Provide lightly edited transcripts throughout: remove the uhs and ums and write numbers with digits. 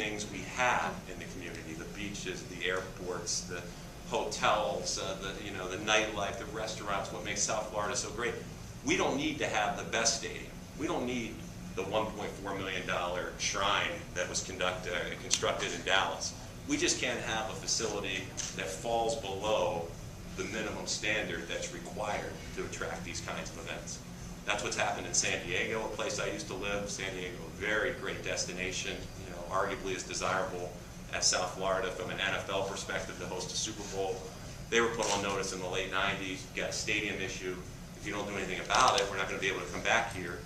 things we have in the community, the beaches, the airports, the hotels, the nightlife, the restaurants, what makes South Florida so great. We don't need to have the best stadium. We don't need the $1.4 million shrine that was constructed in Dallas. We just can't have a facility that falls below the minimum standard that's required to attract these kinds of events. That's what's happened in San Diego, a place I used to live. San Diego, a very great destination, arguably as desirable as South Florida from an NFL perspective to host a Super Bowl. They were put on notice in the late 90s. You've got a stadium issue. If you don't do anything about it, we're not going to be able to come back here.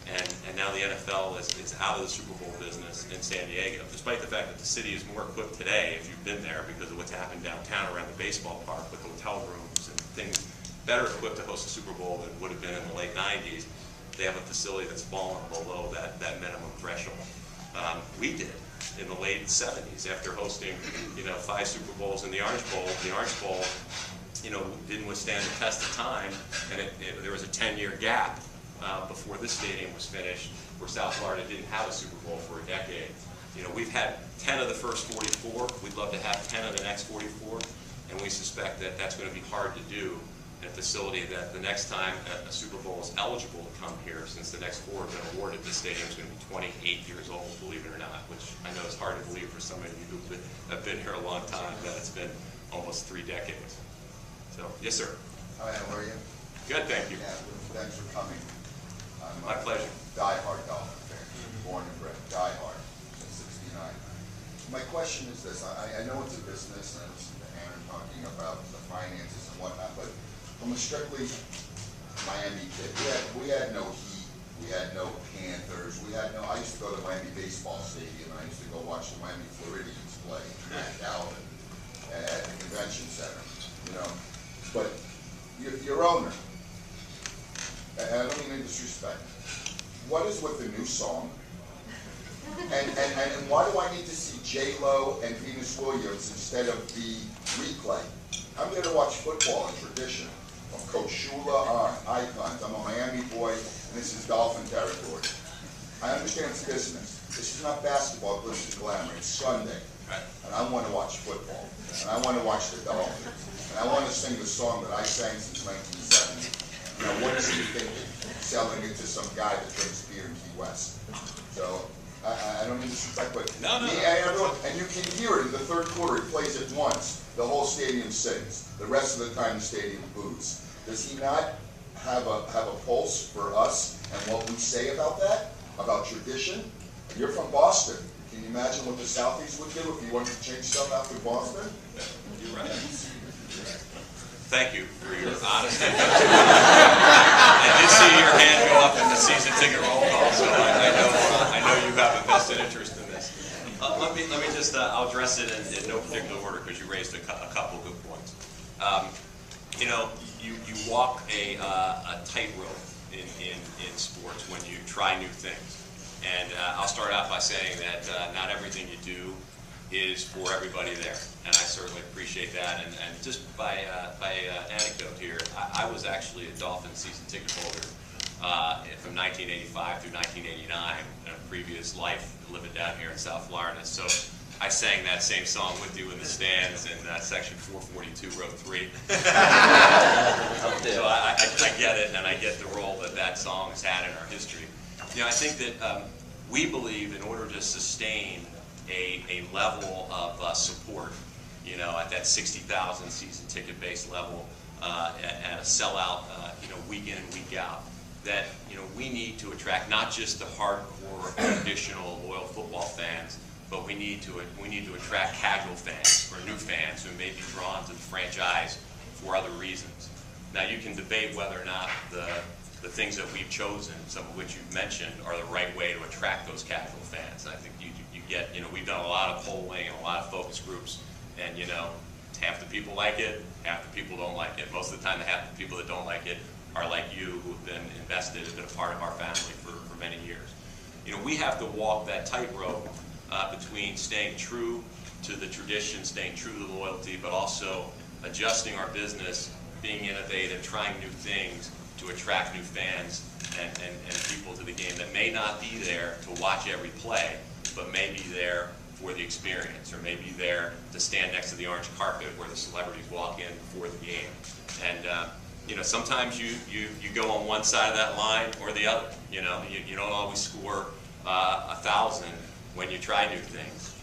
And now the NFL is out of the Super Bowl business in San Diego, despite the fact that the city is more equipped today, if you've been there, because of what's happened downtown around the baseball park with hotel rooms and things, better equipped to host a Super Bowl than would have been in the late 90s. They have a facility that's fallen below that minimum threshold. We did in the late 70s after hosting 5 Super Bowls in the Orange Bowl. The Orange Bowl didn't withstand the test of time, and there was a 10-year gap before this stadium was finished, where South Florida didn't have a Super Bowl for a decade. We've had 10 of the first 44. We'd love to have 10 of the next 44, and we suspect that that's going to be hard to do in a facility that the next time a Super Bowl is eligible to come here, since the next 4 have been awarded, this stadium is going to be 28 years old, believe it or not, which I know is hard to believe for some of you who have been here a long time, that it's been almost 3 decades. So, yes, sir. Hi, how are you? Good, thank you. Yeah, thanks for coming. I'm My pleasure. Die-hard Dolphin fan, born and bred, die-hard, since '69. My question is this: I know it's a business, and I listened to Aaron talking about the finances and whatnot, but from a strictly Miami kid, we had no Heat, we had no Panthers, I used to go to Miami Baseball Stadium, and I used to go watch the Miami Floridians play out at the convention center, But your owner, and I don't mean any disrespect, what is with the new song? And why do I need to see J-Lo and Venus Williams instead of the replay? I'm there to watch football and tradition. From Coach Shula on, icons. I'm a Miami boy, and this is Dolphin territory. I understand it's business. This is not basketball, glitz and glamour. It's Sunday. And I want to watch football. And I want to watch the Dolphins. And I want to sing the song that I sang since 1970. What is he thinking? Selling it to some guy that drinks beer in Key West. So, I don't mean to disrespect, but and you can hear it in the third quarter. He plays it once. The whole stadium sings. The rest of the time, the stadium boos. Does he not have a pulse for us and what we say about that? About tradition? You're from Boston. Can you imagine what the Southeast would do if you wanted to change stuff after Boston? You're right. Thank you for your honesty. I did see your hand go up in the season ticket roll call, so I know you have a vested interest in this. Let me just I'll address it in no particular order, because you raised a couple of good points. You walk a tightrope in sports when you try new things, and I'll start out by saying that not everything you do is for everybody there, and I certainly appreciate that. And just by anecdote here, I was actually a Dolphin season ticket holder from 1985 through 1989 in a previous life living down here in South Florida. So I sang that same song with you in the stands in section 442, row 3. So I get it, and I get the role that song has had in our history. I think that we believe in order to sustain a level of support, at that 60,000 season ticket based level, and a sellout, week in and week out, that we need to attract not just the hardcore, traditional, loyal football fans, but we need to attract casual fans or new fans who may be drawn to the franchise for other reasons. Now, you can debate whether or not the things that we've chosen, some of which you've mentioned, are the right way to attract those casual fans. I think you get, we've done a lot of polling and a lot of focus groups, and half the people like it, half the people don't like it. Most of the time, half the people that don't like it are like you, who have been invested, have been a part of our family for many years. We have to walk that tightrope between staying true to the tradition, staying true to the loyalty, but also adjusting our business, being innovative, trying new things to attract new fans and people to the game that may not be there to watch every play, but may be there for the experience, or maybe there to stand next to the orange carpet where the celebrities walk in before the game. And you know, sometimes you go on one side of that line or the other. You know, you don't always score 1,000 when you try new things.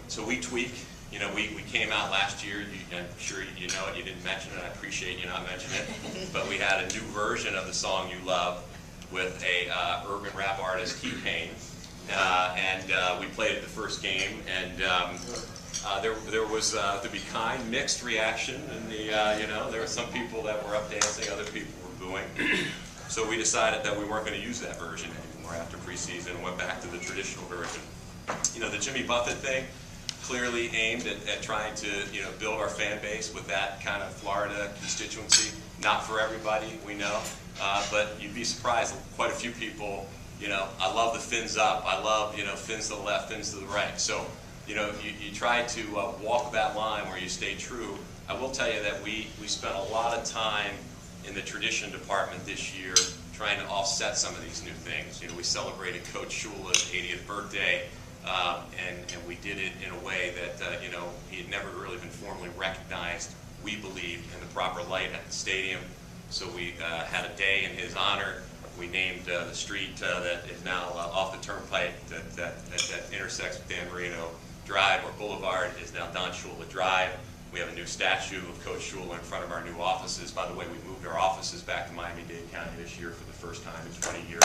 So we tweak. You know, we came out last year, I'm sure you know it, you didn't mention it, I appreciate you not mentioning it, but we had a new version of the song you love with a urban rap artist, T-Pain, and we played it the first game, and there was, to be kind, mixed reaction, and you know, there were some people that were up dancing, other people were booing, so we decided that we weren't going to use that version anymore after preseason and went back to the traditional version. You know, the Jimmy Buffett thing, clearly aimed at trying to, you know, build our fan base with that kind of Florida constituency. Not for everybody, we know, but you'd be surprised. Quite a few people, you know, I love the fins up. I love, you know, fins to the left, fins to the right. So, you know, you try to walk that line where you stay true. I will tell you that we spent a lot of time in the tradition department this year trying to offset some of these new things. You know, we celebrated Coach Shula's 80th birthday. And we did it in a way that, you know, he had never really been formally recognized, we believe, in the proper light at the stadium. So we had a day in his honor. We named the street that is now off the turnpike that intersects with Dan Marino Drive, or Boulevard, is now Don Shula Drive. We have a new statue of Coach Shula in front of our new offices. By the way, we moved our offices back to Miami-Dade County this year for the first time in 20 years.